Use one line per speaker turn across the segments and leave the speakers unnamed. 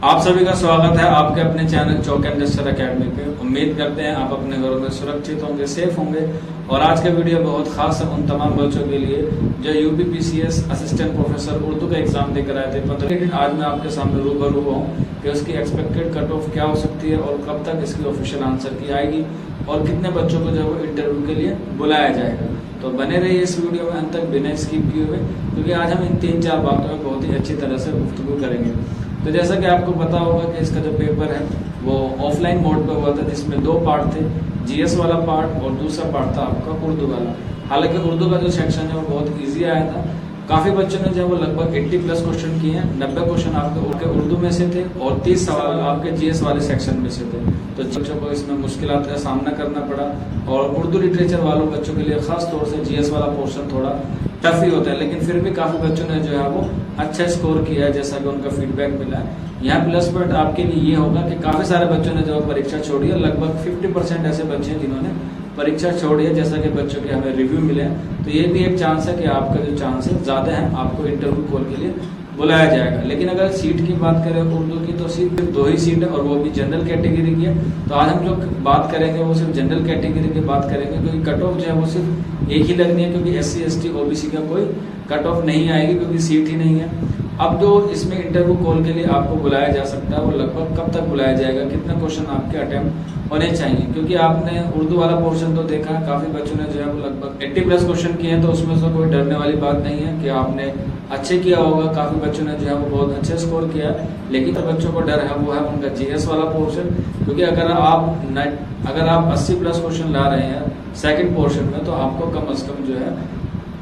आप सभी का स्वागत है आपके अपने channel chalk and Juster academy पे। उम्मीद करते हैं आप अपने घरों में सुरक्षित होंगे, सेफ होंगे। और आज का वीडियो बहुत खास है उन तमाम बच्चों के लिए जो यूपीपीसीएस असिस्टेंट प्रोफेसर उर्दू का एग्जाम देकर आए थे। लेकिन आज मैं आपके सामने रूबरू हूँ कि उसकी एक्सपेक्टेड कट ऑफ क्या हो सकती है और कब तक इसकी ऑफिशियल आंसर की आएगी और कितने बच्चों को जो है वो इंटरव्यू के लिए बुलाया जाएगा। तो बने रहिए इस वीडियो में अंत तक बिना स्किप किए हुए, क्योंकि आज हम इन 3-4 बातों में बहुत ही अच्छी तरह से गुफ्तगू करेंगे। तो जैसा कि आपको पता होगा कि इसका जो पेपर है वो ऑफलाइन मोड पे हुआ था, जिसमें 2 पार्ट थे, जीएस वाला पार्ट और दूसरा पार्ट था आपका उर्दू वाला। हालांकि उर्दू का जो सेक्शन है वो बहुत इजी आया था। काफी बच्चों ने जो है वो लगभग 80+ क्वेश्चन किए हैं। 90 क्वेश्चन आपके उर्दू में से थे और 30 सवाल आपके जीएस वाले सेक्शन में से थे। तो बच्चों को इसमें मुश्किलात का सामना करना पड़ा। और उर्दू लिटरेचर वालों बच्चों के लिए खास तौर से जीएस वाला पोर्शन थोड़ा टफ ही होता है, लेकिन फिर भी काफी बच्चों ने जो है वो अच्छा स्कोर किया है, जैसा कि उनका फीडबैक मिला है। यहाँ प्लस पॉइंट आपके लिए ये होगा कि काफी सारे बच्चों ने जो परीक्षा छोड़ी है। लगभग 50% ऐसे बच्चे हैं जिन्होंने परीक्षा छोड़ी है, जैसा कि बच्चों के हमें रिव्यू मिले हैं। तो ये भी एक चांस है कि आपका जो चांस है ज्यादा है, आपको इंटरव्यू कॉल के लिए बुलाया जाएगा। लेकिन अगर सीट की बात करें उर्दू की, तो सिर्फ 2 ही सीट है और वो भी जनरल कैटेगरी की है। तो आज हम जो बात करेंगे वो सिर्फ जनरल कैटेगरी की बात करेंगे, क्योंकि कट ऑफ जो है वो सिर्फ एक ही लगनी है, क्योंकि SC ST OBC का कोई कट ऑफ नहीं आएगी, क्योंकि सीट ही नहीं है। अब जो इसमें इंटरव्यू कॉल के लिए आपको बुलाया जा सकता है वो लगभग कब तक बुलाया जाएगा, कितने क्वेश्चन आपके अटेम्प्ट होने चाहिए, क्योंकि आपने उर्दू वाला पोर्शन तो देखा है, काफी बच्चों ने जो है वो लगभग 80+ क्वेश्चन किए हैं। तो उसमें से कोई डरने वाली बात नहीं है कि आपने अच्छे किया होगा। काफी बच्चों ने जो है वो बहुत अच्छे स्कोर किया है, लेकिन तो बच्चों को डर है वो है उनका जीएस वाला पोर्शन, क्योंकि अगर आप 80+ क्वेश्चन ला रहे हैं सेकंड पोर्शन में, तो आपको कम से कम जो है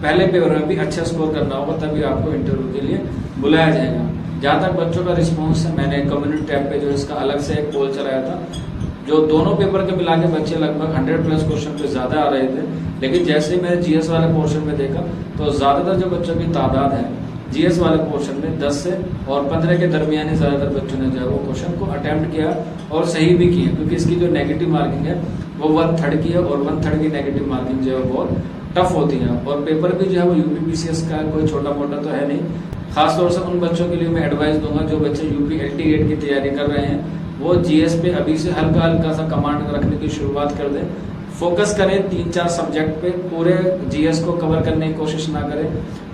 पहले पेपर में भी अच्छा स्कोर करना होगा, तभी आपको इंटरव्यू के लिए बुलाया जाएगा। जहाँ तक बच्चों का रिस्पॉन्स है, मैंने कम्युनिटी टैब पे जो इसका अलग से एक पोल चलाया था, जो दोनों पेपर के मिला के बच्चे लगभग 100+ क्वेश्चन पे ज्यादा आ रहे थे। लेकिन जैसे ही मैंने जीएस वाले पोर्शन में देखा, तो ज्यादातर जो बच्चों की तादाद है जीएस वाले पोर्शन में 10 से और 15 के दरमियान ही ज्यादातर बच्चों ने जो है वो क्वेश्चन को अटेम्प्ट किया और सही भी किया, क्योंकि इसकी जो नेगेटिव मार्किंग है वो 1/3 की है और 1/3 की नेगेटिव मार्किंग जो है बहुत टफ होती है। और पेपर भी जो है वो यूपीपीसीएस का कोई छोटा मोटा तो है नहीं। खासतौर से उन बच्चों के लिए मैं एडवाइस दूंगा जो बच्चे यूपी LT गेट की तैयारी कर रहे हैं, वो जीएस पे अभी से हल्का हल्का सा कमांड रखने की शुरुआत कर दें। फोकस करें 3-4 सब्जेक्ट पे, पूरे जीएस को कवर करने की कोशिश ना करें।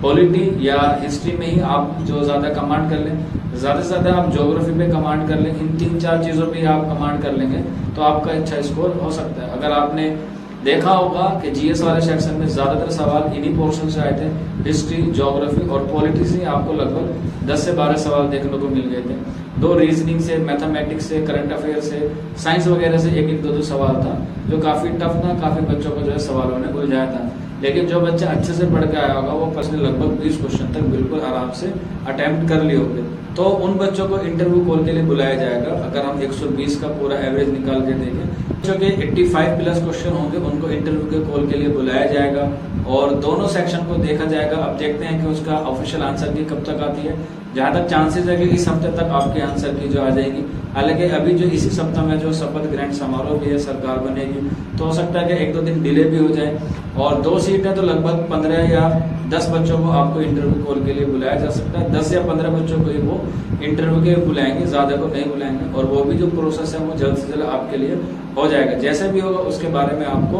पॉलिटी या हिस्ट्री में ही आप जो ज्यादा कमांड कर लें, ज्यादा से ज्यादा आप ज्योग्राफी पे कमांड कर लें। इन 3-4 चीजों पे आप कमांड कर लेंगे तो आपका अच्छा स्कोर हो सकता है। अगर आपने देखा होगा कि जीएस वाले सेक्शन में ज्यादातर सवाल इन्हीं पोर्शन से आए थे, हिस्ट्री, ज्योग्राफी और पॉलिटी से आपको लगभग 10 से 12 सवाल देखने को मिल गए थे। 2 रीजनिंग से, मैथमेटिक्स से, करंट अफेयर से, साइंस वगैरह से 1-1, 2-2 सवाल था, जो काफी टफ था। काफी बच्चों को जो है सवालों ने उलझाया था। लेकिन जो बच्चा अच्छे से पढ़ के आया होगा वो पर्सनली लगभग 20 क्वेश्चन तक बिल्कुल आराम से अटेम्प्ट कर लिए होंगे। तो उन बच्चों को इंटरव्यू कॉल के लिए बुलाया जाएगा। अगर हम 120 का पूरा एवरेज निकाल के देखें, बच्चों के 85+ क्वेश्चन होंगे, उनको इंटरव्यू के कॉल के लिए बुलाया जाएगा और दोनों सेक्शन को देखा जाएगा। अब देखते हैं कि उसका ऑफिशियल आंसर की कब तक आती है। जहां तक चांसेस है कि इस हफ्ते तक आपके आंसर की जो आ जाएगी। हालांकि अभी जो इसी सप्ताह में जो शपथ ग्रहण समारोह भी है, सरकार बनेगी, तो हो सकता है कि 1-2 दिन डिले भी हो जाए। और 2 सीट है तो लगभग 15 या 10 बच्चों को आपको इंटरव्यू कॉल के लिए बुलाया जा सकता है। 10 या 15 बच्चों को ही वो इंटरव्यू के बुलाएंगे, ज्यादा को नहीं बुलाएंगे। और वो भी जो प्रोसेस है वो जल्द से जल्द आपके लिए हो जाएगा। जैसे भी होगा उसके बारे में आपको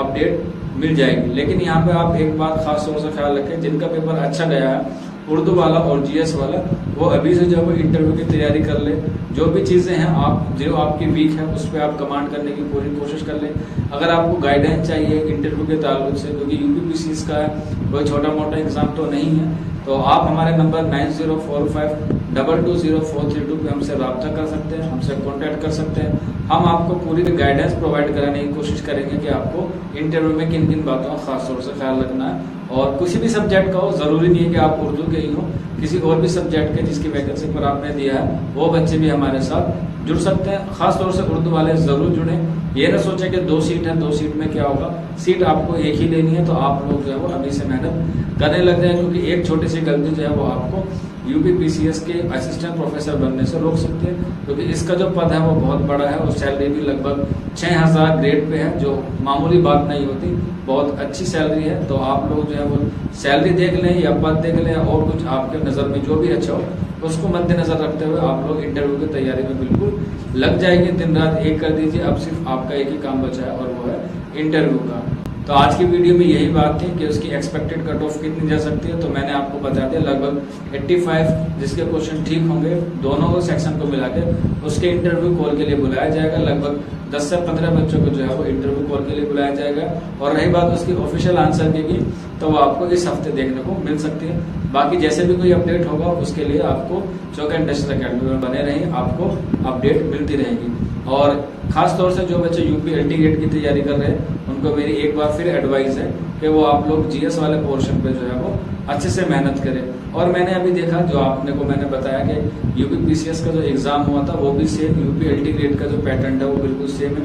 अपडेट मिल जाएगी। लेकिन यहाँ पे आप एक बात खास तौर से ख्याल रखें, जिनका पेपर अच्छा गया है उर्दू वाला और जीएस वाला, वो अभी से जब इंटरव्यू की तैयारी कर ले। जो भी चीजें हैं जो आपकी वीक है उस पर आप कमांड करने की पूरी कोशिश कर ले। अगर आपको गाइडेंस चाहिए इंटरव्यू के ताल्लुक से, क्योंकि यूपीपीसीएस का कोई छोटा मोटा एग्जाम तो नहीं है, तो आप हमारे नंबर 9045220432 पे हमसे रब्ता कर सकते हैं, हमसे कॉन्टेक्ट कर सकते हैं। हम आपको पूरी गाइडेंस प्रोवाइड कराने की कोशिश करेंगे कि आपको इंटरव्यू में किन किन बातों का खास तौर से ख्याल रखना है। और किसी भी सब्जेक्ट का हो, जरूरी नहीं है कि आप उर्दू के ही हो, किसी और भी सब्जेक्ट के जिसकी वैकेंसी पर आपने दिया है वो बच्चे भी हमारे साथ जुड़ सकते हैं। खास तौर से उर्दू वाले जरूर जुड़े। ये ना सोचे कि 2 सीट है, 2 सीट में क्या होगा। सीट आपको एक ही लेनी है, तो आप लोग जो है वो अभी से मेहनत करने लग जाए, क्योंकि एक छोटी सी गलती जो है वो आपको यूपीपीसीएस के असिस्टेंट प्रोफेसर बनने से रोक सकते हैं, क्योंकि इसका जो पद है वो बहुत बड़ा है और सैलरी भी लगभग 6000 ग्रेड पे है, जो मामूली बात नहीं होती, बहुत अच्छी सैलरी है। तो आप लोग जो है वो सैलरी देख लें या पद देख लें और कुछ आपके नज़र में जो भी अच्छा हो उसको मद्देनजर रखते हुए आप लोग इंटरव्यू की तैयारी में बिल्कुल लग जाएंगे। दिन रात एक कर दीजिए, अब सिर्फ आपका एक ही काम बचा है और वो है इंटरव्यू का। तो आज की वीडियो में यही बात थी कि उसकी एक्सपेक्टेड कट ऑफ कितनी जा सकती है। तो मैंने आपको बता दिया लगभग 85 जिसके क्वेश्चन ठीक होंगे दोनों सेक्शन को मिला के उसके इंटरव्यू कॉल के लिए बुलाया जाएगा। लगभग 10 से 15 बच्चों को जो है वो इंटरव्यू कॉल के लिए बुलाया जाएगा। और रही बात उसकी ऑफिशियल आंसर की तो वो आपको इस हफ्ते देखने को मिल सकती है। बाकी जैसे भी कोई अपडेट होगा उसके लिए आपको चौक एंड डस्टर अकेडमी में बने रहें, आपको अपडेट मिलती रहेगी। और खास तौर से जो बच्चे यूपी एलटी गेट की तैयारी कर रहे हैं उनको मेरी एक बार फिर एडवाइस है कि वो आप लोग जीएस वाले पोर्शन पे जो है वो अच्छे से मेहनत करें। और मैंने अभी देखा जो आपने को मैंने बताया कि यूपी पीसीएस का जो एग्जाम हुआ था वो भी सेम, यूपी एलटी ग्रेड का जो पैटर्न है वो बिल्कुल सेम है।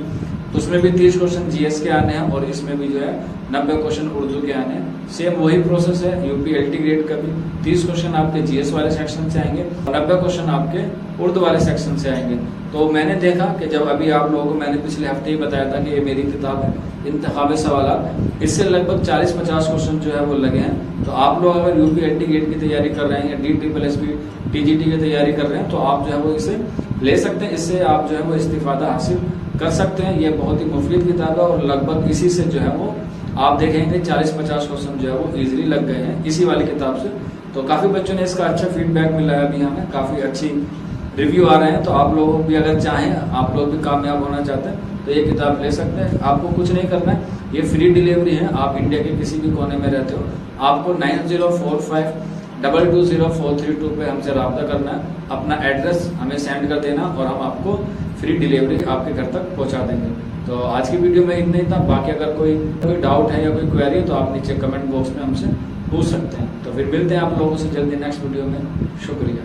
उसमें भी 30 क्वेश्चन जीएस के आने हैं और इसमें भी जो है 90 क्वेश्चन उर्दू के आने हैं। सेम वही प्रोसेस है यूपी एलटी ग्रेड का भी। 30 क्वेश्चन आपके जीएस वाले सेक्शन से आएंगे और 90 क्वेश्चन आपके उर्दू वाले सेक्शन से आएंगे। तो मैंने देखा कि जब अभी आप लोगों को मैंने पिछले हफ्ते ही बताया था कि ये मेरी किताब है इंतखाबी सवाल, इससे लगभग 40-50 क्वेश्चन जो है वो लगे हैं। तो आप लोग अगर यूपी एलटी गेट की तैयारी कर रहे हैं या DSSB TGT की तैयारी कर रहे हैं तो आप जो है वो इसे ले सकते हैं। इससे आप जो है वो इस्तिफादा हासिल कर सकते हैं। ये बहुत ही मुफीद किताब है और लगभग इसी से जो है वो आप देखेंगे 40-50 क्वेश्चन जो है वो इजीली लग गए हैं इसी वाली किताब से। तो काफी बच्चों ने इसका अच्छा फीडबैक मिला है, अभी हमें काफी अच्छी रिव्यू आ रहे हैं। तो आप लोग भी अगर चाहें, आप लोग भी कामयाब होना चाहते हैं तो ये किताब ले सकते हैं। आपको कुछ नहीं करना है, ये फ्री डिलीवरी है। आप इंडिया के किसी भी कोने में रहते हो, आपको 9045220432 पे हमसे रब्ता करना है, अपना एड्रेस हमें सेंड कर देना और हम आपको फ्री डिलीवरी आपके घर तक पहुंचा देंगे। तो आज की वीडियो में इतना ही था। बाकी अगर कोई डाउट है या कोई क्वेरी है तो आप नीचे कमेंट बॉक्स में हमसे पूछ सकते हैं। तो फिर मिलते हैं आप लोगों से जल्दी नेक्स्ट वीडियो में। शुक्रिया।